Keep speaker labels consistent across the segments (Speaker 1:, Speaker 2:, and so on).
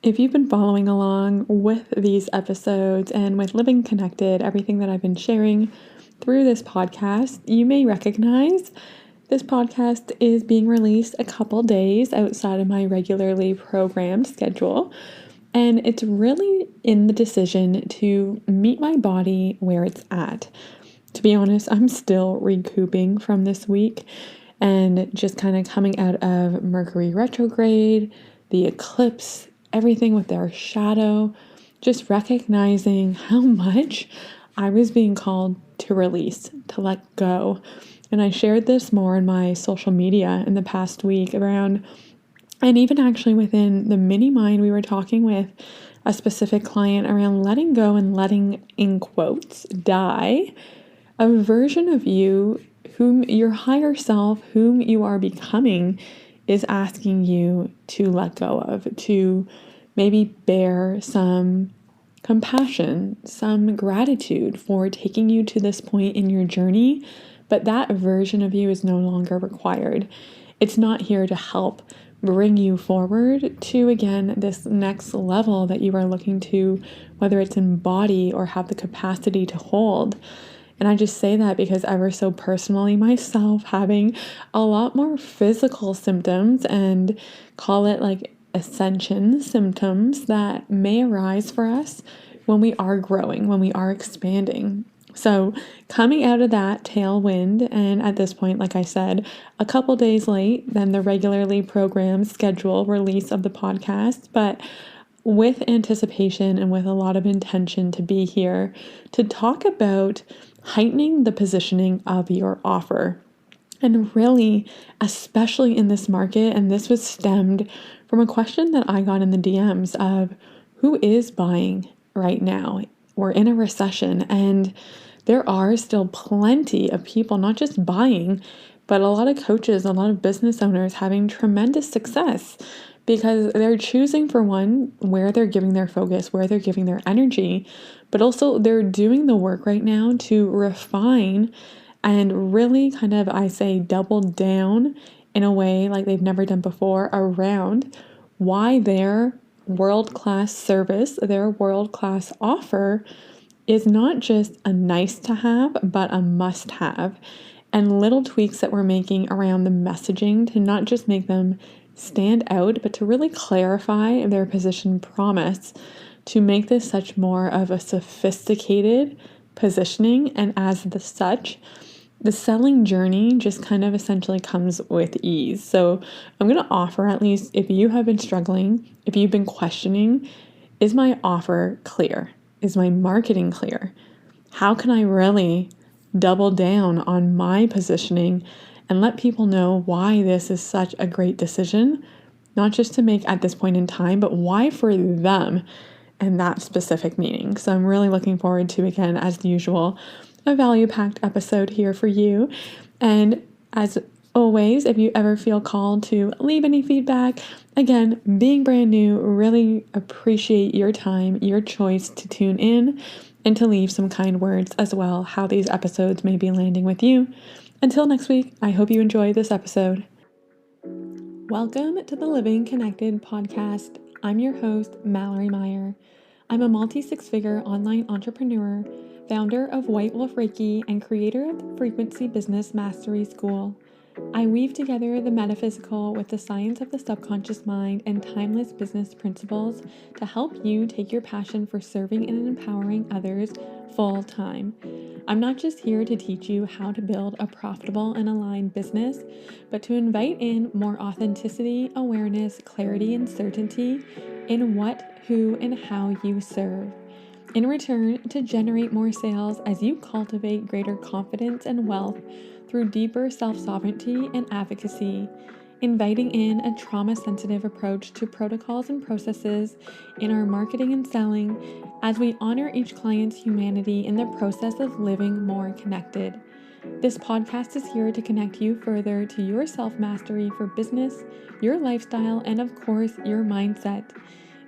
Speaker 1: if you've been following along with these episodes and with Living Connected, everything that I've been sharing through this podcast, you may recognize this podcast is being released a couple days outside of my regularly programmed schedule. And it's really in the decision to meet my body where it's at. To be honest, I'm still recouping from this week and just kind of coming out of Mercury retrograde, the eclipse, everything with their shadow, just recognizing how much I was being called to release, to let go. And I shared this more in my social media in the past week around, and even actually within the mini mind, we were talking with a specific client around letting go and letting, in quotes, die a version of you whom your higher self, whom you are becoming, is asking you to let go of, to maybe bear some compassion, some gratitude for taking you to this point in your journey, but that version of you is no longer required. It's not here to help bring you forward to, again, this next level that you are looking to, whether it's embody or have the capacity to hold. And I just say that because ever so personally myself having a lot more physical symptoms, and call it like ascension symptoms, that may arise for us when we are growing, when we are expanding. So coming out of that tailwind, and at this point, like I said, a couple days late than the regularly programmed schedule release of the podcast, but with anticipation and with a lot of intention to be here to talk about heightening the positioning of your offer. And really, especially in this market, and this was stemmed from a question that I got in the DMs of who is buying right now? We're in a recession, and there are still plenty of people not just buying, but a lot of coaches, a lot of business owners having tremendous success because they're choosing, for one, where they're giving their focus, where they're giving their energy, but also they're doing the work right now to refine and really kind of, I say, double down in a way like they've never done before around why their world-class service, their world-class offer is not just a nice to have, but a must have. And little tweaks that we're making around the messaging to not just make them stand out, but to really clarify their position promise, to make this such more of a sophisticated positioning. And as the such, the selling journey just kind of essentially comes with ease. So I'm going to offer, at least if you have been struggling, if you've been questioning, is my offer clear? Is my marketing clear? How can I really double down on my positioning and let people know why this is such a great decision, not just to make at this point in time, but why for them and that specific meaning. So I'm really looking forward to, again, as usual, a value-packed episode here for you. And as always, if you ever feel called to leave any feedback, again, being brand new, really appreciate your time, your choice to tune in and to leave some kind words as well, how these episodes may be landing with you. Until next week, I hope you enjoy this episode. Welcome to the Living Connected podcast. I'm your host, Mallory Meyer. I'm a multi-six-figure online entrepreneur, founder of White Wolf Reiki, and creator of the Frequency Business Mastery School. I weave together the metaphysical with the science of the subconscious mind and timeless business principles to help you take your passion for serving and empowering others full time. I'm not just here to teach you how to build a profitable and aligned business, but to invite in more authenticity, awareness, clarity, and certainty in what, who, and how you serve. In return, to generate more sales as you cultivate greater confidence and wealth through deeper self-sovereignty and advocacy, inviting in a trauma-sensitive approach to protocols and processes in our marketing and selling as we honor each client's humanity in the process of living more connected. This podcast is here to connect you further to your self-mastery for business, your lifestyle, and of course, your mindset.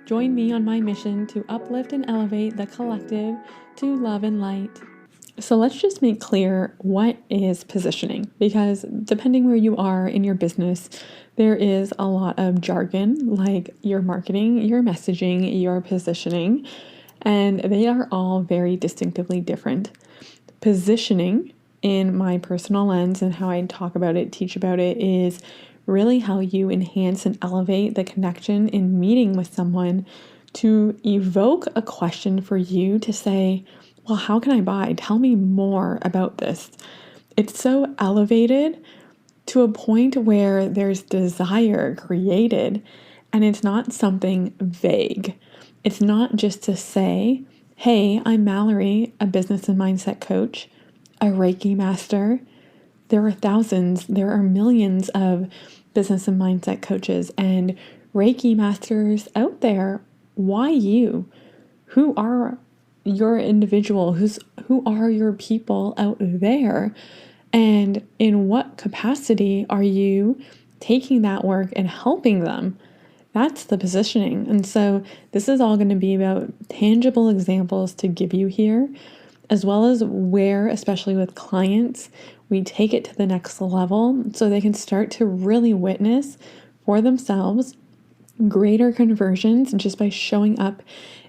Speaker 1: Join me on my mission to uplift and elevate the collective to love and light. So let's just make clear what is positioning, because depending where you are in your business, there is a lot of jargon like your marketing, your messaging, your positioning, and they are all very distinctively different. Positioning, in my personal lens and how I talk about it, teach about it, is really how you enhance and elevate the connection in meeting with someone to evoke a question for you to say, well, how can I buy? Tell me more about this. It's so elevated to a point where there's desire created, and it's not something vague. It's not just to say, hey, I'm Mallory, a business and mindset coach, a Reiki master. There are thousands, there are millions of business and mindset coaches and Reiki masters out there. Why you? Who are your individual? Who are your people out there? And in what capacity are you taking that work and helping them? That's the positioning. And so this is all going to be about tangible examples to give you here, as well as where, especially with clients, we take it to the next level so they can start to really witness for themselves greater conversions just by showing up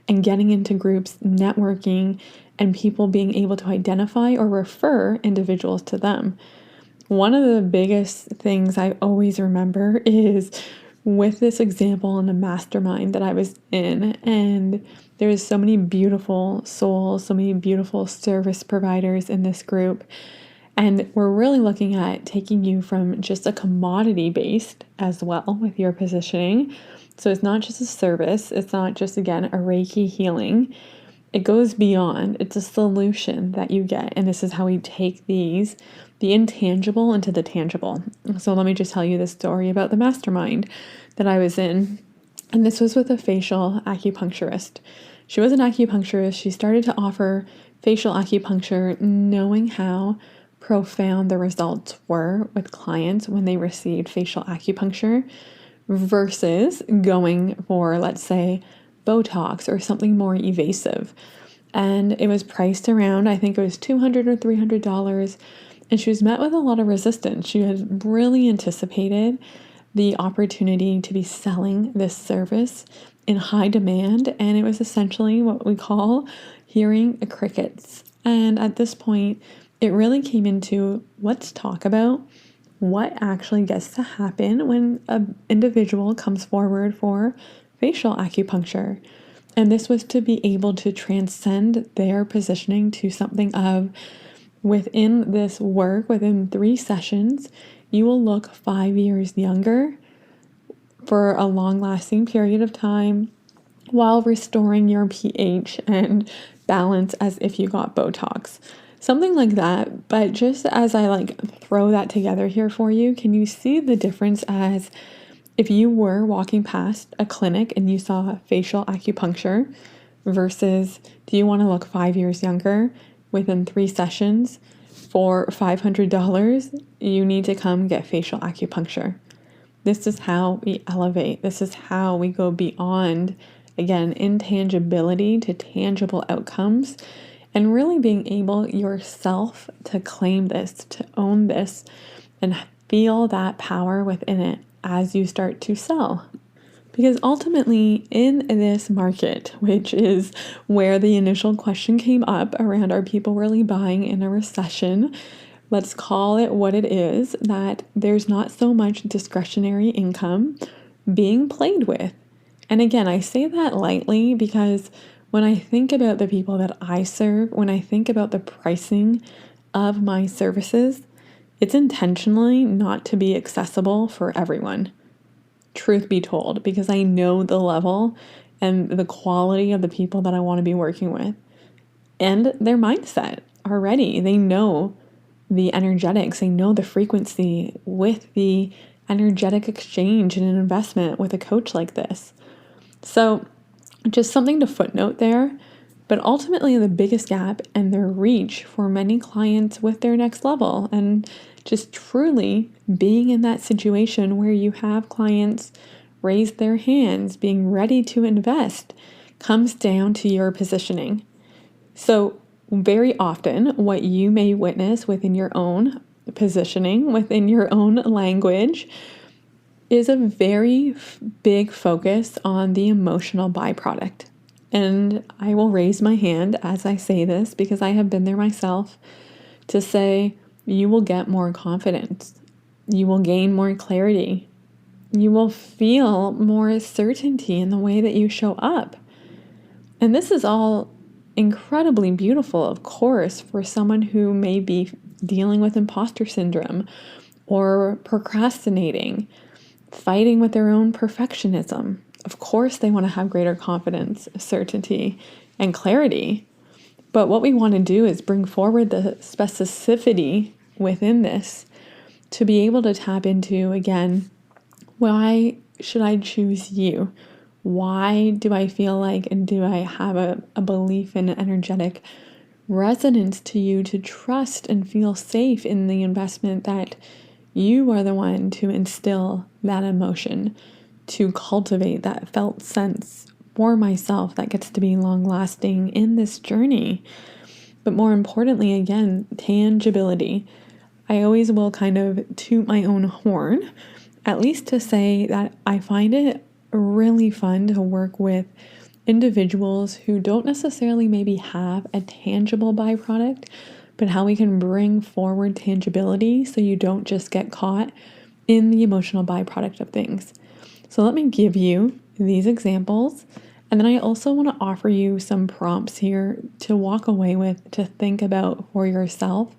Speaker 1: and getting into groups, networking, and people being able to identify or refer individuals to them. One of the biggest things I always remember is with this example in a mastermind that I was in, and there's so many beautiful souls, so many beautiful service providers in this group. And we're really looking at taking you from just a commodity based as well with your positioning. So it's not just a service. It's not just, again, a Reiki healing. It goes beyond. It's a solution that you get. And this is how we take the intangible into the tangible. So let me just tell you this story about the mastermind that I was in. And this was with a facial acupuncturist. She was an acupuncturist. She started to offer facial acupuncture knowing how profound the results were with clients when they received facial acupuncture versus going for, let's say, Botox or something more evasive. And it was priced around, I think it was $200 or $300. And she was met with a lot of resistance. She had really anticipated the opportunity to be selling this service in high demand. And it was essentially what we call hearing crickets. And at this point, it really came into, let's talk about what actually gets to happen when an individual comes forward for facial acupuncture. And this was to be able to transcend their positioning to something of, within this work, within 3 sessions, you will look 5 years younger for a long-lasting period of time while restoring your pH and balance as if you got Botox. Something like that. But just as I throw that together here for you, can you see the difference as if you were walking past a clinic and you saw facial acupuncture versus do you want to look 5 years younger within 3 sessions for $500? You need to come get facial acupuncture. This is how we elevate. This is how we go beyond, again, intangibility to tangible outcomes, and really being able yourself to claim this, to own this, and feel that power within it as you start to sell. Because ultimately, in this market, which is where the initial question came up around, are people really buying in a recession? Let's call it what it is, that there's not so much discretionary income being played with. And again, I say that lightly because when I think about the people that I serve, when I think about the pricing of my services, it's intentionally not to be accessible for everyone. Truth be told, because I know the level and the quality of the people that I want to be working with and their mindset already. They know the energetics, they know the frequency with the energetic exchange and an investment with a coach like this. So just something to footnote there, but ultimately the biggest gap and their reach for many clients with their next level, and just truly being in that situation where you have clients raise their hands, being ready to invest, comes down to your positioning. So very often what you may witness within your own positioning, within your own language, is a very big focus on the emotional byproduct. And I will raise my hand as I say this because I have been there myself, to say you will get more confidence. You will gain more clarity. You will feel more certainty in the way that you show up. And this is all incredibly beautiful, of course, for someone who may be dealing with imposter syndrome or procrastinating, fighting with their own perfectionism. Of course, they want to have greater confidence, certainty, and clarity. But what we want to do is bring forward the specificity within this to be able to tap into, again, why should I choose you? Why do I feel like, and do I have a belief in energetic resonance to you to trust and feel safe in the investment that you are the one to instill that emotion, to cultivate that felt sense for myself that gets to be long lasting in this journey. But more importantly, again, tangibility. I always will kind of toot my own horn, at least to say that I find it really fun to work with individuals who don't necessarily maybe have a tangible byproduct, but how we can bring forward tangibility so you don't just get caught in the emotional byproduct of things. So let me give you these examples, and then I also want to offer you some prompts here to walk away with, to think about for yourself,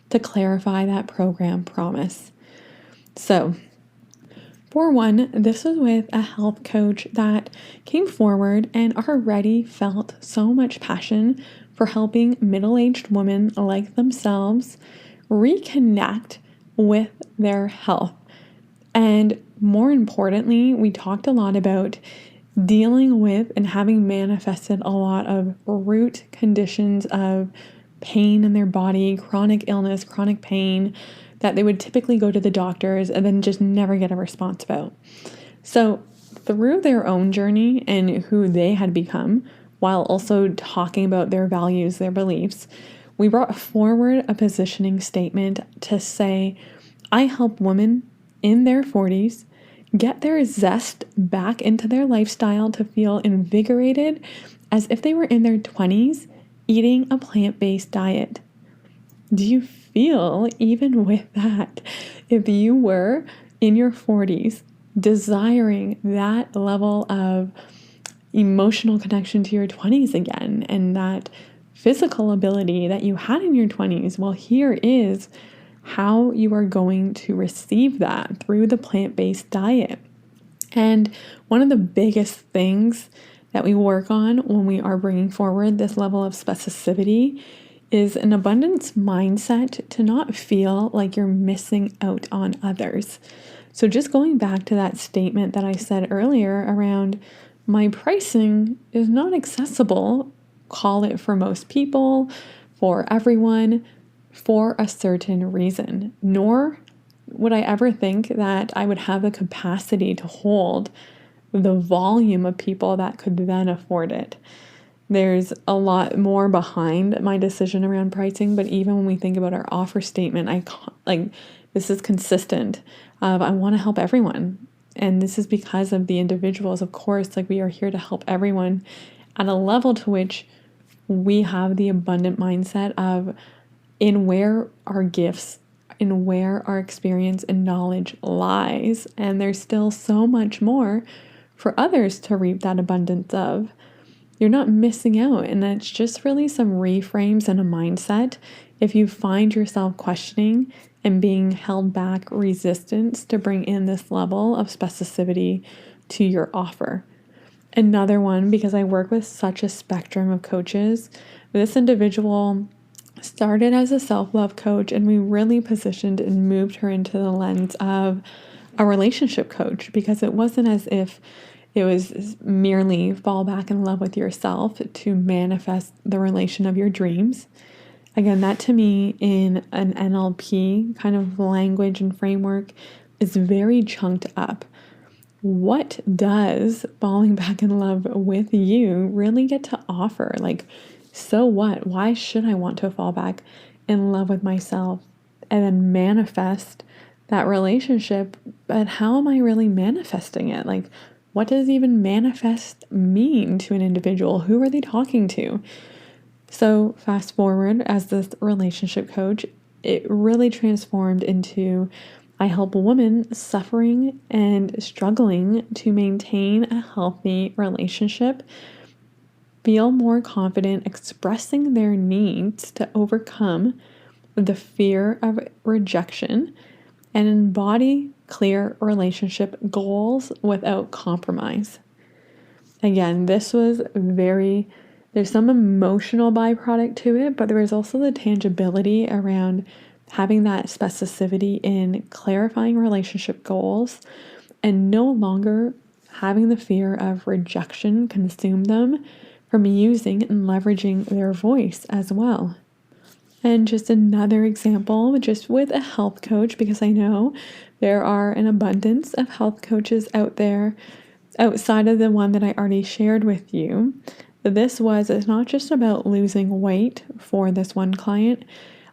Speaker 1: to clarify that program promise. So for one, this was with a health coach that came forward and already felt so much passion for helping middle-aged women like themselves reconnect with their health. And more importantly, we talked a lot about dealing with and having manifested a lot of root conditions of pain in their body, chronic illness, chronic pain, that they would typically go to the doctors and then just never get a response about. So through their own journey and who they had become, while also talking about their values, their beliefs, we brought forward a positioning statement to say, I help women in their 40s get their zest back into their lifestyle to feel invigorated as if they were in their 20s eating a plant-based diet. Do you feel, even with that, if you were in your 40s desiring that level of emotional connection to your 20s again, and that physical ability that you had in your 20s? Well, here is how you are going to receive that through the plant-based diet. And one of the biggest things that we work on when we are bringing forward this level of specificity is an abundance mindset to not feel like you're missing out on others. So just going back to that statement that I said earlier around my pricing is not accessible, call it for most people, for everyone, for a certain reason, nor would I ever think that I would have the capacity to hold the volume of people that could then afford it. There's a lot more behind my decision around pricing, but even when we think about our offer statement, this is consistent. I want to help everyone. And this is because of the individuals, of course, we are here to help everyone at a level to which we have the abundant mindset of in where our gifts, in where our experience and knowledge lies. And there's still so much more for others to reap that abundance of. You're not missing out. And that's just really some reframes and a mindset. If you find yourself questioning and being held back, resistance to bring in this level of specificity to your offer. Another one, because I work with such a spectrum of coaches, this individual started as a self-love coach, and we really positioned and moved her into the lens of a relationship coach, because it wasn't as if it was merely fall back in love with yourself to manifest the relation of your dreams. Again, that to me in an NLP kind of language and framework is very chunked up. What does falling back in love with you really get to offer? so what? Why should I want to fall back in love with myself and then manifest that relationship? But how am I really manifesting it? Like, what does even manifest mean to an individual? Who are they talking to? So fast forward, as this relationship coach, it really transformed into I help women suffering and struggling to maintain a healthy relationship feel more confident expressing their needs to overcome the fear of rejection and embody clear relationship goals without compromise. Again, this was there's some emotional byproduct to it, but there was also the tangibility around having that specificity in clarifying relationship goals and no longer having the fear of rejection consume them from using and leveraging their voice as well. And just another example, just with a health coach, because I know there are an abundance of health coaches out there outside of the one that I already shared with you. It's not just about losing weight for this one client.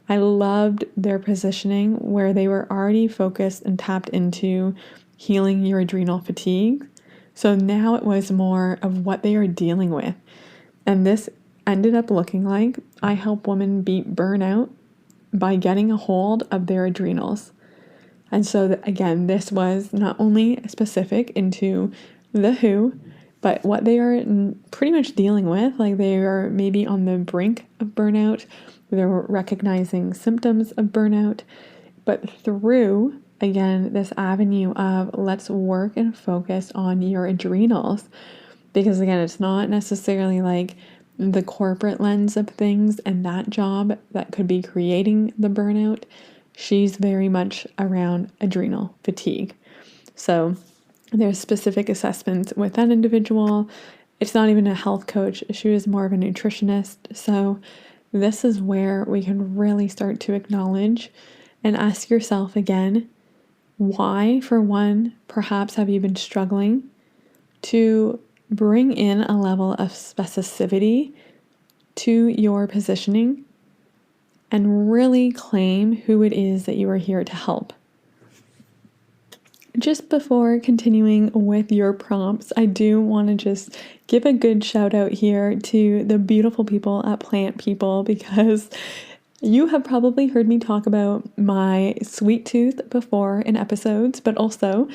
Speaker 1: I loved their positioning where they were already focused and tapped into healing your adrenal fatigue. So now it was more of what they are dealing with. And this ended up looking like I help women beat burnout by getting a hold of their adrenals. And so again, this was not only specific into the who, but what they are pretty much dealing with. Like they are maybe on the brink of burnout. They're recognizing symptoms of burnout, but through, again, this avenue of let's work and focus on your adrenals. Because again, it's not necessarily like the corporate lens of things and that job that could be creating the burnout. She's very much around adrenal fatigue. So there's specific assessments with that individual. It's not even a health coach. She was more of a nutritionist. So this is where we can really start to acknowledge and ask yourself again, why, for one, perhaps have you been struggling to bring in a level of specificity to your positioning and really claim who it is that you are here to help. Just before continuing with your prompts, I do want to just give a good shout out here to the beautiful people at Plant People, because you have probably heard me talk about my sweet tooth before in episodes, but also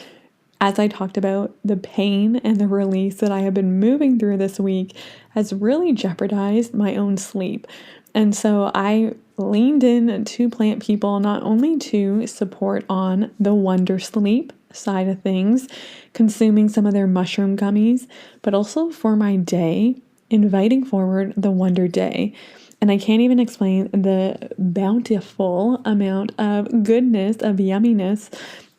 Speaker 1: as I talked about, the pain and the release that I have been moving through this week has really jeopardized my own sleep. And so I leaned in to Plant People not only to support on the Wonder Sleep side of things, consuming some of their mushroom gummies, but also for my day, inviting forward the Wonder Day. And I can't even explain the bountiful amount of goodness, of yumminess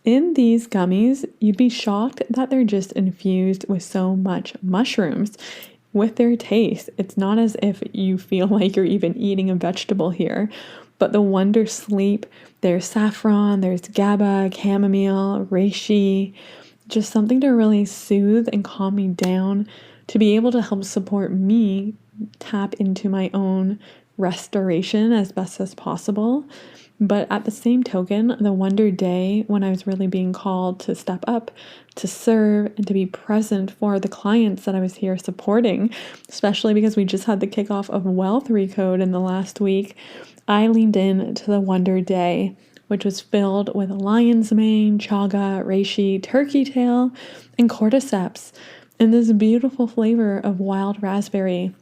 Speaker 1: in these gummies. You'd be shocked that they're just infused with so much mushrooms with their taste. It's not as if you feel like you're even eating a vegetable here. But the Wonder Sleep, there's saffron, there's GABA, chamomile, reishi, just something to really soothe and calm me down, to be able to help support me tap into my own restoration as best as possible. But at the same token, the Wonder Day, when I was really being called to step up, to serve, and to be present for the clients that I was here supporting, especially because we just had the kickoff of Wealth Recode in the last week, I leaned in to the Wonder Day, which was filled with lion's mane, chaga, reishi, turkey tail, and cordyceps, and this beautiful flavor of wild raspberry.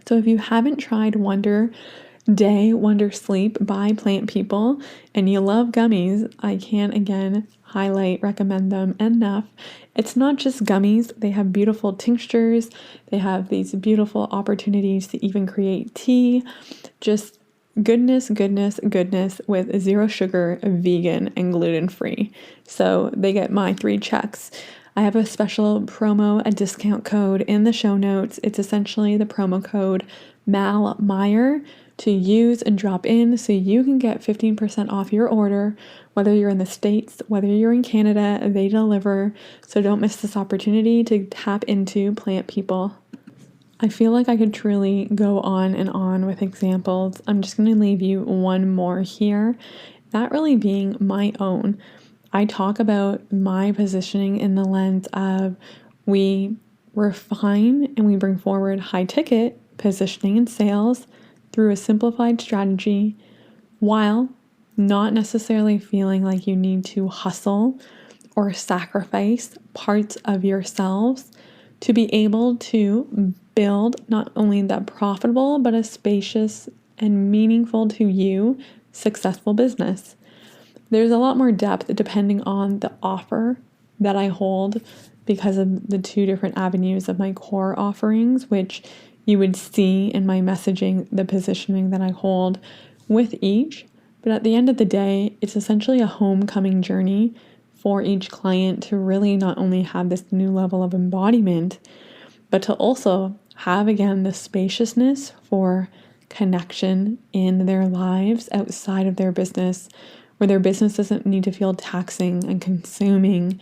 Speaker 1: So if you haven't tried Wonder Day, Wonder Sleep by Plant People, and you love gummies, I can't again recommend them enough. It's not just gummies, they have beautiful tinctures, they have these beautiful opportunities to even create tea, just goodness with zero sugar, vegan, and gluten-free. So they get my 3 checks. I have a special promo, a discount code in the show notes. It's essentially the promo code MALMEYER to use and drop in so you can get 15% off your order, whether you're in the States, whether you're in Canada, they deliver. So don't miss this opportunity to tap into Plant People. I feel like I could truly go on and on with examples. I'm just going to leave you one more here, that really being my own. I talk about my positioning in the lens of we refine and we bring forward high ticket positioning and sales through a simplified strategy while not necessarily feeling like you need to hustle or sacrifice parts of yourselves to be able to build not only that profitable, but a spacious and meaningful to you successful business. There's a lot more depth depending on the offer that I hold because of the two different avenues of my core offerings, which you would see in my messaging, the positioning that I hold with each. But at the end of the day, it's essentially a homecoming journey for each client to really not only have this new level of embodiment, but to also have, again, the spaciousness for connection in their lives outside of their business, where their business doesn't need to feel taxing and consuming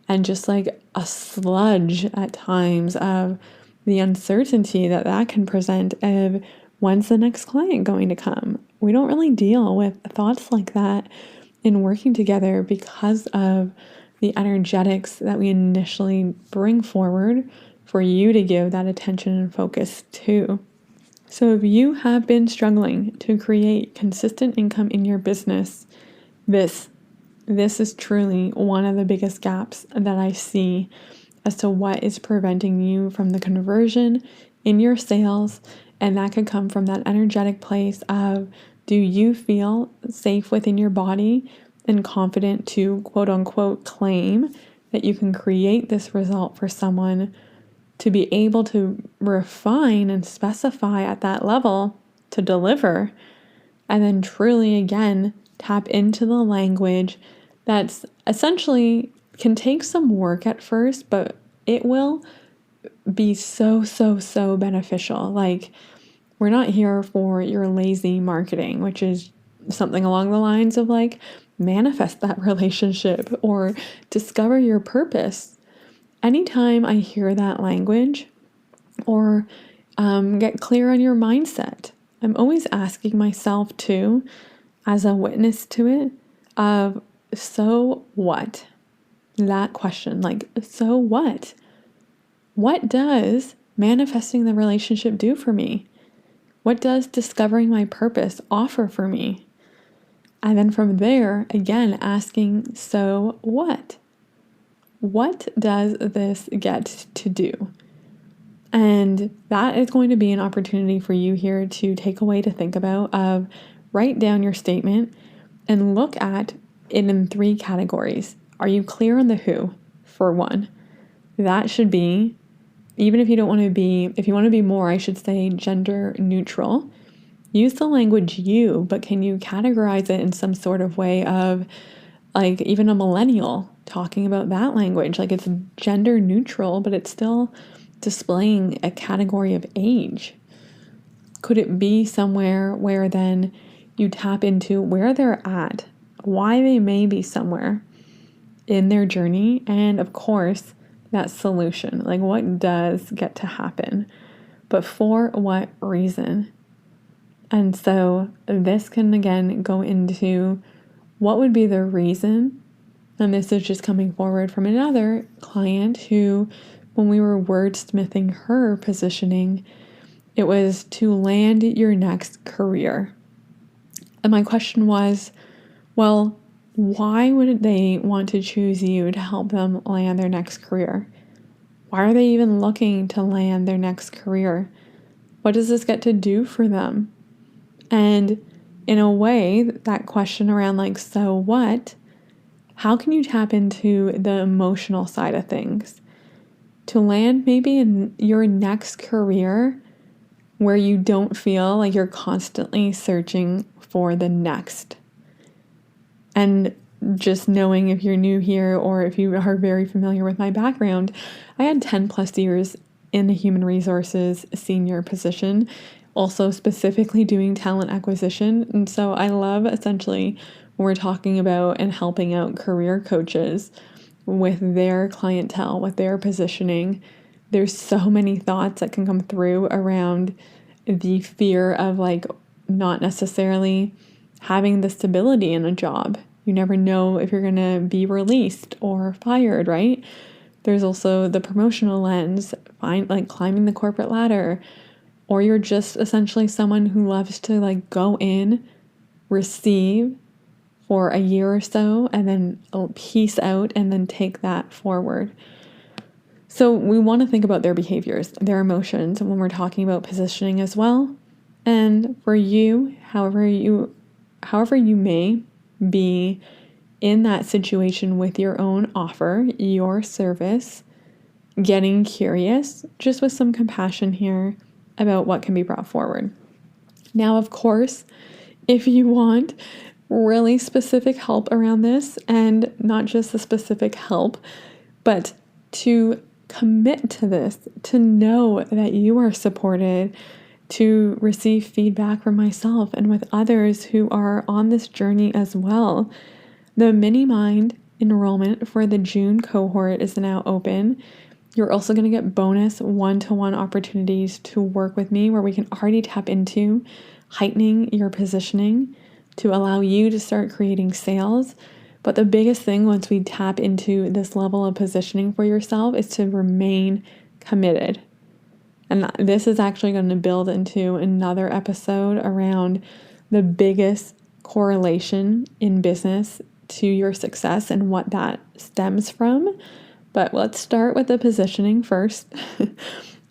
Speaker 1: and just like a sludge at times of the uncertainty that that can present of when's the next client going to come. We don't really deal with thoughts like that in working together because of the energetics that we initially bring forward for you to give that attention and focus to. So if you have been struggling to create consistent income in your business, this is truly one of the biggest gaps that I see as to what is preventing you from the conversion in your sales. And that could come from that energetic place of, do you feel safe within your body and confident to quote unquote claim that you can create this result for someone, to be able to refine and specify at that level to deliver, and then truly again tap into the language that's essentially can take some work at first, but it will be so beneficial. Like, we're not here for your lazy marketing, which is something along the lines of like manifest that relationship or discover your purpose. Anytime I hear that language or get clear on your mindset, I'm always asking myself too, as a witness to it, of so what? That question, like, so what? What does manifesting the relationship do for me? What does discovering my purpose offer for me? And then from there, again, asking, so what? What does this get to do? And that is going to be an opportunity for you here to take away to think about, of write down your statement and look at it in 3 categories. Are you clear on the who, for one? That should be, even if you don't want to be, if you want to be more, I should say gender neutral. Use the language you, but can you categorize it in some sort of way of, like, even a millennial talking about that language? Like, it's gender neutral, but it's still displaying a category of age. Could it be somewhere where then you tap into where they're at, why they may be somewhere in their journey, and of course, that solution, like what does get to happen, but for what reason? And so this can again go into what would be the reason. And this is just coming forward from another client who, when we were wordsmithing her positioning, it was to land your next career. And my question was, well, why would they want to choose you to help them land their next career? Why are they even looking to land their next career? What does this get to do for them? And in a way, that question around like, so what? How can you tap into the emotional side of things to land maybe in your next career where you don't feel like you're constantly searching for the next? And just knowing, if you're new here or if you are very familiar with my background, I had 10 plus years in the human resources senior position, also specifically doing talent acquisition. And so I love essentially when we're talking about and helping out career coaches with their clientele, with their positioning, there's so many thoughts that can come through around the fear of like not necessarily having the stability in a job. You never know if you're going to be released or fired, right? There's also the promotional lens, like climbing the corporate ladder, or you're just essentially someone who loves to like go in, receive for a year or so, and then peace out and then take that forward. So we want to think about their behaviors, their emotions when we're talking about positioning as well. And for you, however you may be in that situation with your own offer, your service, getting curious, just with some compassion here about what can be brought forward. Now, of course, if you want really specific help around this, and not just the specific help, but to commit to this, to know that you are supported, to receive feedback from myself and with others who are on this journey as well. The Mini Mind enrollment for the June cohort is now open. You're also going to get bonus one-to-one opportunities to work with me where we can already tap into heightening your positioning to allow you to start creating sales. But the biggest thing once we tap into this level of positioning for yourself is to remain committed. And this is actually going to build into another episode around the biggest correlation in business to your success and what that stems from. But let's start with the positioning first.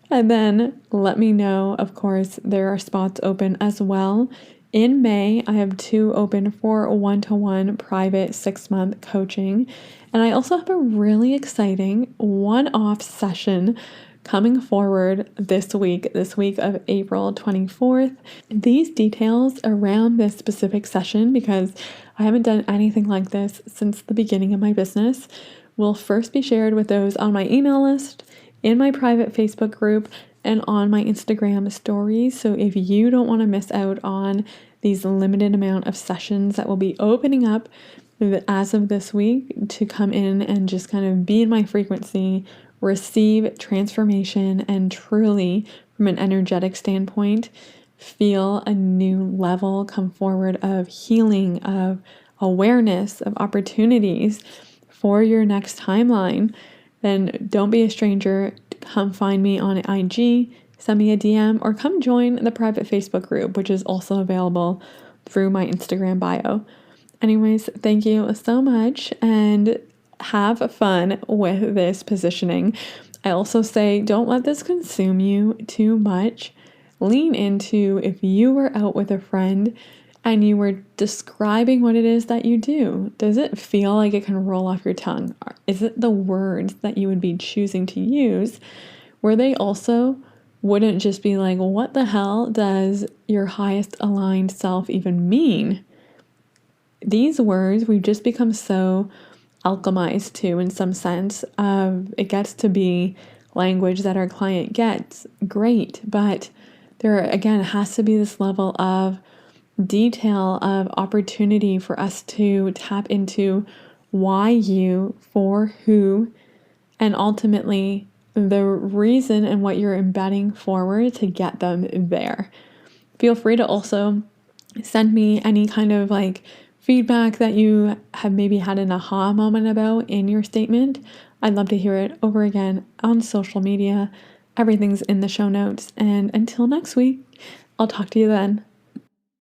Speaker 1: And then let me know, of course, there are spots open as well. In May, I have 2 open for a one-to-one private 6-month coaching. And I also have a really exciting one-off session coming forward this week of April 24th. These details around this specific session, because I haven't done anything like this since the beginning of my business, will first be shared with those on my email list, in my private Facebook group, and on my Instagram stories. So if you don't want to miss out on these limited amount of sessions that will be opening up as of this week to come in and just kind of be in my frequency, receive transformation, and truly, from an energetic standpoint, feel a new level come forward of healing, of awareness, of opportunities for your next timeline, then don't be a stranger. Come find me on IG, send me a DM, or come join the private Facebook group, which is also available through my Instagram bio. Anyways, thank you so much and have fun with this positioning. I also say don't let this consume you too much. Lean into if you were out with a friend and you were describing what it is that you do. Does it feel like it can roll off your tongue? Is it the words that you would be choosing to use where they also wouldn't just be like, what the hell does your highest aligned self even mean? These words, we've just become so alchemized to, in some sense, of it gets to be language that our client gets. Great. But there, again, has to be this level of detail, of opportunity for us to tap into why you, for who, and ultimately the reason and what you're embedding forward to get them there. Feel free to also send me any kind of like feedback that you have maybe had an aha moment about in your statement. I'd love to hear it over again on social media. Everything's in the show notes. And until next week, I'll talk to you then.